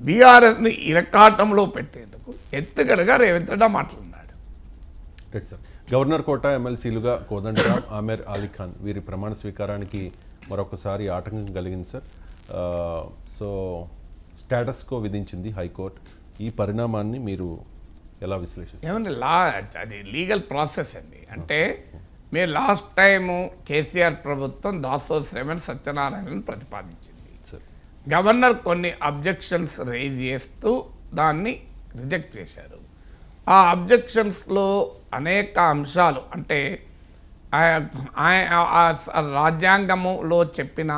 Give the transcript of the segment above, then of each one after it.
బీఆర్ఎస్ని ఇరకాటంలో పెట్టేందుకు ఎత్తుగడగా రేవంత్ రెడ్డి మాట్లాడినాడు. Right sir. గవర్నర్ కోట ఎమ్మెల్సీలుగా కోదండరాం, ఆమెర్ అలీఖాన్ వీరి ప్రమాణ స్వీకారానికి మరొకసారి ఆటంకం కలిగింది సార్. సో స్టేటస్ కో విధించింది హైకోర్టు. ఈ పరిణామాన్ని మీరు ఎలా విశ్లేషిస్తారు? ఏమంటే అది లీగల్ ప్రాసెస్ అండి. అంటే మీరు లాస్ట్ టైము కేసీఆర్ ప్రభుత్వం దాసోహి శ్రవణ్ సత్యనారాయణను ప్రతిపాదించింది. గవర్నర్ కొన్ని అబ్జెక్షన్స్ రేజ్ చేస్తూ దాన్ని రిజెక్ట్ చేశారు. ఆ అబ్జెక్షన్స్లో అనేక అంశాలు అంటే రాజ్యాంగములో చెప్పిన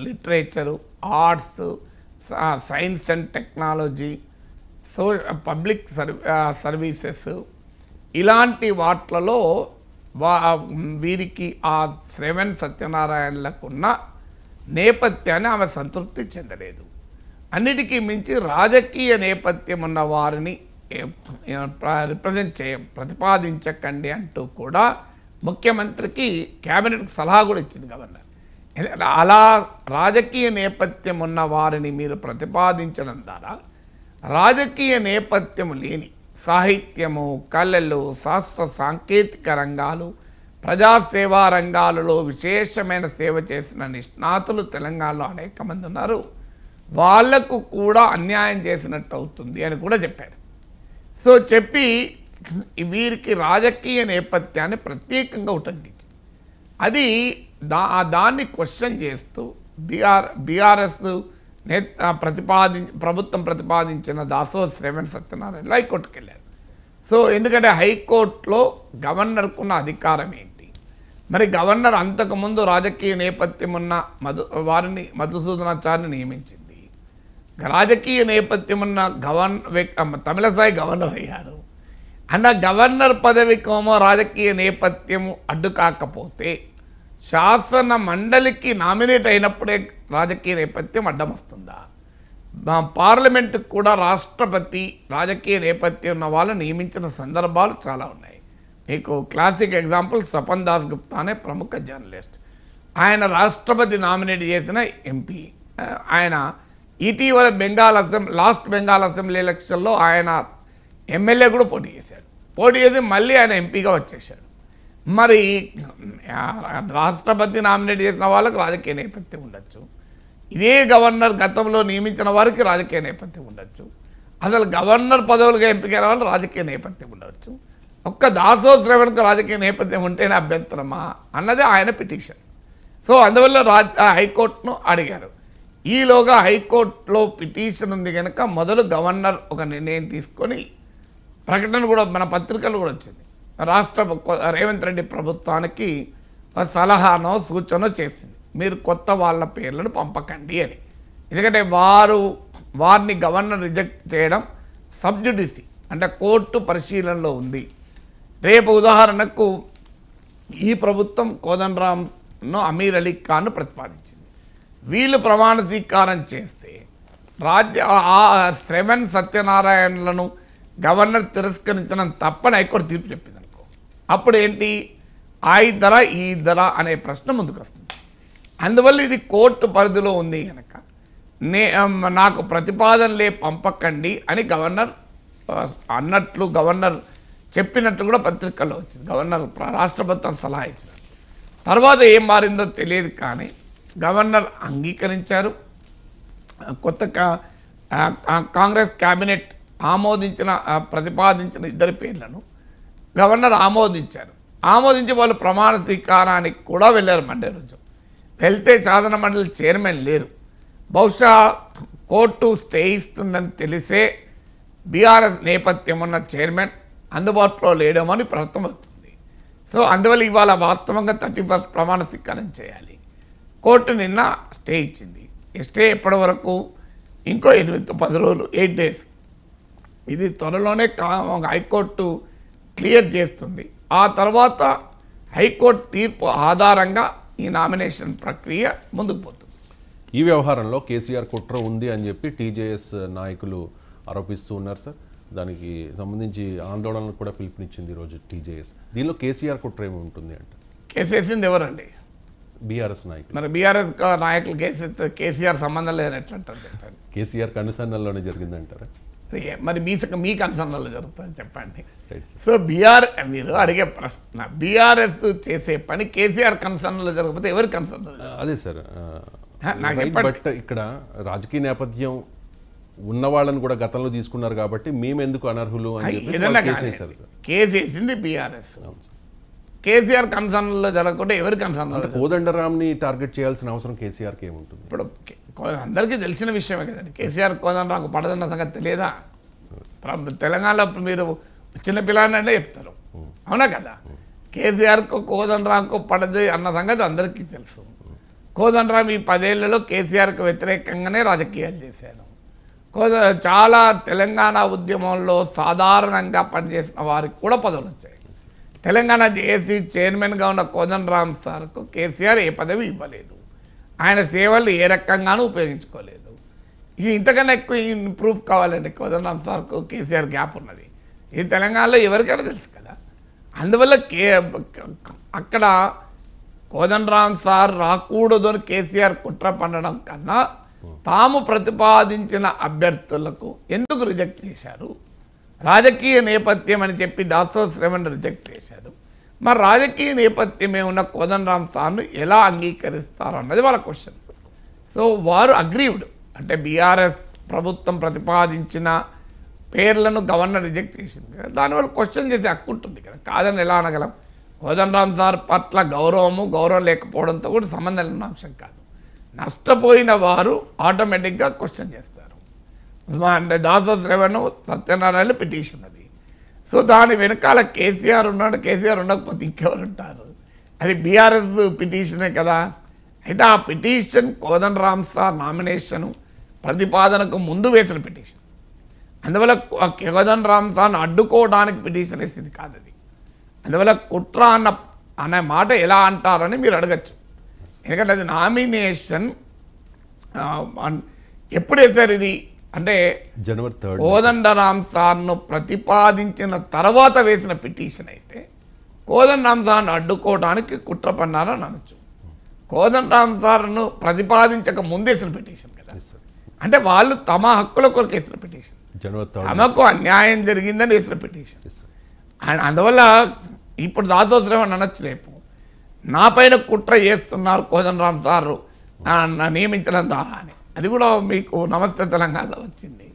literature, arts, science and technology, public services ఇలాంటి వాట్లలో వీరికి ఆ శ్రవణ్ సత్యనారాయణలకున్న నేపథ్యాన్ని ఆమె సంతృప్తి చెందలేదు. అన్నిటికీ మించి రాజకీయ నేపథ్యం ఉన్న వారిని ప్రతిపాదించకండి అంటూ కూడా ముఖ్యమంత్రికి క్యాబినెట్కి సలహా కూడా ఇచ్చింది గవర్నర్. అలా రాజకీయ నేపథ్యం ఉన్న వారిని మీరు ప్రతిపాదించడం ద్వారా రాజకీయ నేపథ్యం లేని సాహిత్యము, కళలు, శాస్త్ర సాంకేతిక రంగాలు, ప్రజాసేవా రంగాలలో విశేషమైన సేవ చేసిన నిష్ణాతులు తెలంగాణలో అనేక మంది ఉన్నారు. వాళ్లకు కూడా అన్యాయం చేసినట్టు అవుతుంది అని కూడా చెప్పారు. సో చెప్పి వీరికి రాజకీయ నేపథ్యాన్ని ప్రత్యేకంగా ఉటంకించింది. అది దాన్ని క్వశ్చన్ చేస్తూ బీఆర్ఎస్ ప్రభుత్వం ప్రతిపాదించిన దాసోహి శ్రవణ్ సత్యనారాయణ హైకోర్టుకు వెళ్ళారు. సో ఎందుకంటే హైకోర్టులో గవర్నర్కున్న అధికారం ఏంటి? మరి గవర్నర్ అంతకుముందు రాజకీయ నేపథ్యం ఉన్న మధుసూదనాచారిని నియమించింది. రాజకీయ నేపథ్యం ఉన్న తమిళసాయి గవర్నర్ అయ్యారు. అన్న గవర్నర్ పదవికేమో రాజకీయ నేపథ్యం అడ్డు కాకపోతే శాసన మండలికి నామినేట్ అయినప్పుడే రాజకీయ నేపథ్యం అడ్డం వస్తుందా? పార్లమెంటుకు కూడా రాష్ట్రపతి రాజకీయ నేపథ్యం ఉన్న వాళ్ళు నియమించిన సందర్భాలు చాలా ఉన్నాయి. మీకు క్లాసిక్ ఎగ్జాంపుల్ స్వపన్ దాస్ గుప్తా అనే ప్రముఖ జర్నలిస్ట్. ఆయన రాష్ట్రపతి నామినేట్ చేసిన ఎంపీ. ఆయన ఇటీవల లాస్ట్ బెంగాల్ అసెంబ్లీ ఎలక్షన్లో ఆయన ఎమ్మెల్యే కూడా పోటీ చేశాడు. పోటీ చేసి మళ్ళీ ఆయన ఎంపీగా వచ్చేసాడు. మరి రాష్ట్రపతి నామినేట్ చేసిన వాళ్ళకి రాజకీయ నేపథ్యం ఉండొచ్చు. ఇదే గవర్నర్ గతంలో నియమించిన వారికి రాజకీయ నేపథ్యం ఉండొచ్చు. అసలు గవర్నర్ పదవులుగా ఎంపికైన వాళ్ళు రాజకీయ నేపథ్యం ఉండవచ్చు. ఒక్క దాసోహి శ్రవణ్కు రాజకీయ నేపథ్యం ఉంటేనే అభ్యంతరమా అన్నది ఆయన పిటిషన్. సో అందువల్ల హైకోర్టును అడిగారు. ఈలోగా హైకోర్టులో పిటిషన్ ఉంది కనుక మొదలు గవర్నర్ ఒక నిర్ణయం తీసుకొని ప్రకటన కూడా మన పత్రికలు కూడా వచ్చింది. రేవంత్ రెడ్డి ప్రభుత్వానికి సలహానో సూచనో చేసింది, మీరు కొత్త వాళ్ళ పేర్లను పంపకండి అని. ఎందుకంటే వారిని గవర్నర్ రిజెక్ట్ చేయడం సబ్జుడిసి అంటే కోర్టు పరిశీలనలో ఉంది. రేపు ఉదాహరణకు ఈ ప్రభుత్వం కోదండరాంను, అమీర్ అలీ ఖాన్ను ప్రతిపాదించింది. వీళ్ళు ప్రమాణ స్వీకారం చేస్తే శ్రవణ్ సత్యనారాయణలను గవర్నర్ తిరస్కరించడం తప్పని హైకోర్టు తీర్పు చెప్పింది అనుకో, అప్పుడు ఏంటి ఆ ఇద్దరా ఈ ఇద్దరా అనే ప్రశ్న ముందుకు వస్తుంది. అందువల్ల ఇది కోర్టు పరిధిలో ఉంది కనుక నాకు ప్రతిపాదనలే పంపకండి అని గవర్నర్ అన్నట్లు గవర్నర్ చెప్పినట్టు కూడా పత్రికల్లో వచ్చింది. గవర్నర్ రాష్ట్రపతి సలహా ఇచ్చినారు. తర్వాత ఏం మారిందో తెలియదు కానీ గవర్నర్ అంగీకరించారు. కొత్త కాంగ్రెస్ క్యాబినెట్ ప్రతిపాదించిన ఇద్దరి పేర్లను గవర్నర్ ఆమోదించారు. ఆమోదించి వాళ్ళు ప్రమాణ స్వీకారానికి కూడా వెళ్ళారు. మండే రోజు వెళ్తే శాసన మండలి చైర్మన్ లేరు. బహుశా కోర్టు స్టే ఇస్తుందని తెలిసే బీఆర్ఎస్ నేపథ్యం ఉన్న చైర్మన్ అందుబాటులో లేడమని అర్థమవుతుంది. సో అందువల్ల ఇవాళ వాస్తవంగా 31st ప్రమాణ స్వీకారం చేయాలి. కోర్టు నిన్న స్టే ఇచ్చింది. ఈ స్టే ఎప్పటి వరకు? ఇంకో 10 రోజులు, 8 days. ఇది త్వరలోనే హైకోర్టు క్లియర్ చేస్తుంది. ఆ తర్వాత హైకోర్టు తీర్పు ఆధారంగా ఈ నామినేషన్ ప్రక్రియ ముందుకు పోతుంది. ఈ వ్యవహారంలో కేసీఆర్ కుట్ర ఉంది అని చెప్పి టీజేఎస్ నాయకులు ఆరోపిస్తూ ఉన్నారు సార్. దానికి సంబంధించి ఆందోళనలు కూడా పిలుపునిచ్చింది ఈరోజు టీజేఎస్. దీనిలో కేసీఆర్ కుట్ర ఏమి ఉంటుంది అంటే? కేసు వేసింది ఎవరండి? బీఆర్ఎస్ నాయకులు. మరి బీఆర్ఎస్ నాయకులు కేసీఆర్ సంబంధం లేదని ఎట్లా అంటారు చెప్పండి? కేసీఆర్ కనుసన్నల్లోనే జరిగిందంటారా? మరి మీ కన్సర్న్లో జరుగుతుంది చెప్పండి. Right sir. సో మీరు అడిగే ప్రశ్న, బీఆర్ఎస్ చేసే పని కేసీఆర్ కన్సర్న్లో జరగకపోతే ఎవరి కన్సర్న్లో? అదే సార్. నాకు చెప్పండి. బట్ ఇక్కడ రాజకీయ నేపథ్యం ఉన్న వాళ్ళని కూడా గతంలో తీసుకున్నారు కాబట్టి మేము ఎందుకు అనర్హులు అని చెప్పి ఏదన్నా కేసు వేశారు సార్. కేసు వేసింది బీఆర్ఎస్. కేసీఆర్ కన్సర్న్లో జరగకుంటే ఎవరి కన్సర్న్లో? కోదండరాంని టార్గెట్ చేయాల్సిన అవసరం కేసీఆర్కి ఏముంటుంది? ఇప్పుడు అందరికీ తెలిసిన విషయమే కదండి, కేసీఆర్ కోదండరాంకు పడదన్న సంగతి తెలియదా? తెలంగాణలో మీరు చిన్నపిల్లాడినే చెప్తారు, అవునా కదా? కేసీఆర్కు కోదండరాంకు పడదు అన్న సంగతి అందరికీ తెలుసు. కోదండరాం ఈ 10 ఏళ్లలో కేసీఆర్కు వ్యతిరేకంగానే రాజకీయాలు చేశాను. చాలా తెలంగాణ ఉద్యమంలో సాధారణంగా పనిచేసిన వారికి కూడా పదవులు వచ్చాయి. తెలంగాణ జేఏసీ చైర్మన్గా ఉన్న కోదండరాం సార్కు కేసీఆర్ ఏ పదవి ఇవ్వలేదు. ఆయన సేవలు ఏ రకంగానూ ఉపయోగించుకోలేదు. ఇది ఇంతకన్నా ఎక్కువ ప్రూఫ్ కావాలండి. కోదండరాం సార్కు కేసీఆర్ గ్యాప్ ఉన్నది ఇది తెలంగాణలో ఎవరికైనా తెలుసు కదా. అందువల్ల అక్కడ కోదండరాం సార్ రాకూడదు అని కేసీఆర్ కుట్ర పన్నడం కన్నా తాము ప్రతిపాదించిన అభ్యర్థులకు ఎందుకు రిజెక్ట్ చేశారు? రాజకీయ నేపథ్యం అని చెప్పి దాసోహ శ్రవణ్ రిజెక్ట్ చేశారు. మరి రాజకీయ నేపథ్యమే ఉన్న కోదండరాం సార్ను ఎలా అంగీకరిస్తారు అన్నది వాళ్ళ క్వశ్చన్. సో వారు అగ్రీవ్డ్, అంటే బీఆర్ఎస్ ప్రభుత్వం ప్రతిపాదించిన పేర్లను గవర్నర్ రిజెక్ట్ చేసింది కదా, దానివల్ల క్వశ్చన్ చేసే హక్కు ఉంటుంది కదా, కాదని ఎలా అనగలం? కోదండరాం సార్ పట్ల గౌరవం లేకపోవడంతో కూడా సంబంధం ఉన్న అంశం కాదు. నష్టపోయిన వారు ఆటోమేటిక్గా క్వశ్చన్ చేస్తారు. అంటే దాసోహ శ్రవణ్ సత్యనారాయణ పిటిషన్ అది. సో దాని వెనకాల కేసీఆర్ ఉన్నాడు, కేసీఆర్ ఉండకపోతే ఇంకెవరు ఉంటారు? అది బీఆర్ఎస్ పిటిషనే కదా. అయితే ఆ పిటిషన్ కోదండరాం సార్ నామినేషను ప్రతిపాదనకు ముందు వేసిన పిటిషన్. అందువల్ల కోదండరాం సార్ను అడ్డుకోవడానికి పిటిషన్ వేసింది కాదు అది. అందువల్ల కుట్ర అనే మాట ఎలా అంటారని మీరు అడగచ్చు. ఎందుకంటే అది నామినేషన్ ఎప్పుడు వేశారు ఇది అంటే జనవరి 3 కోదండరాం సార్ను ప్రతిపాదించిన తర్వాత వేసిన పిటిషన్ అయితే కోదండరాం సార్ను అడ్డుకోవడానికి కుట్ర పన్నారని అనొచ్చు. కోదండరాం సార్ను ప్రతిపాదించక ముందేసిన పిటిషన్ కదా. అంటే వాళ్ళు తమ హక్కుల కొరకు వేసిన పిటిషన్, తమకు అన్యాయం జరిగిందని వేసిన పిటిషన్. అందువల్ల ఇప్పుడు దాసోహ శ్రవణ్ అనొచ్చు, రేపు నా పైన కుట్ర చేస్తున్నారు కోదండరాం సారు నియమించడం ద్వారా అని. అది కూడా మీకు నమస్తే తెలంగాణలో వచ్చింది.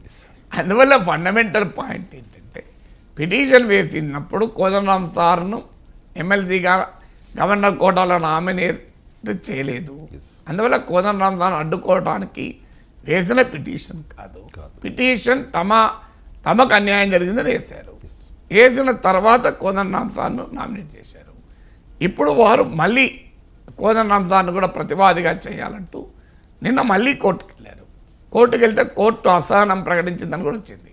అందువల్ల ఫండమెంటల్ పాయింట్ ఏంటంటే పిటిషన్ వేసినప్పుడు కోదండరాం సార్ను ఎమ్మెల్సీగా గవర్నర్ కోటాలో నామినేట్ చేయలేదు. అందువల్ల కోదండరాం సార్ను అడ్డుకోవడానికి వేసిన పిటిషన్ కాదు. పిటిషన్ తమకు అన్యాయం జరిగిందని వేశారు. వేసిన తర్వాత కోదండరాం సార్ను నామినేట్ చేశారు. ఇప్పుడు వారు మళ్ళీ కోదండరాం సార్ను కూడా ప్రతివాదిగా చేయాలంటూ నిన్న మళ్ళీ కోర్టుకు వెళ్ళారు. కోర్టుకు వెళ్తే కోర్టు అసహనం ప్రకటించిందని కూడా వచ్చింది.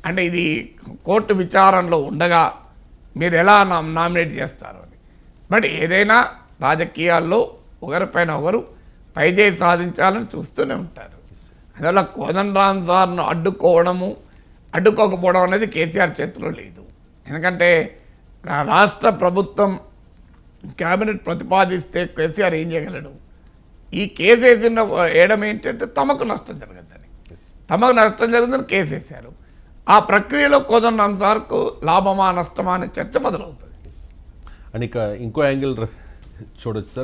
అంటే ఇది కోర్టు విచారణలో ఉండగా మీరు ఎలా నామినేట్ చేస్తారు అని. బట్ ఏదైనా రాజకీయాల్లో ఒకరిపైన ఒకరు పైచేయి సాధించాలని చూస్తూనే ఉంటారు. అందువల్ల కోదండరాం సార్ను అడ్డుకోకపోవడం అనేది కేసీఆర్ చేతిలో లేదు. ఎందుకంటే రాష్ట్ర ప్రభుత్వం క్యాబినెట్ ప్రతిపాదిస్తే కేసీఆర్ ఏం చేయగలడు? ఈ కేసు వేయడం ఏంటంటే తమకు నష్టం జరగద్దని, తమకు నష్టం జరగదని కేసు వేశారు. ఆ ప్రక్రియలో కోదండరాం సార్కు లాభమా నష్టమా అనే చర్చ మొదలవుతుంది. అని ఇంకో యాంగిల్ చూడొచ్చు సార్.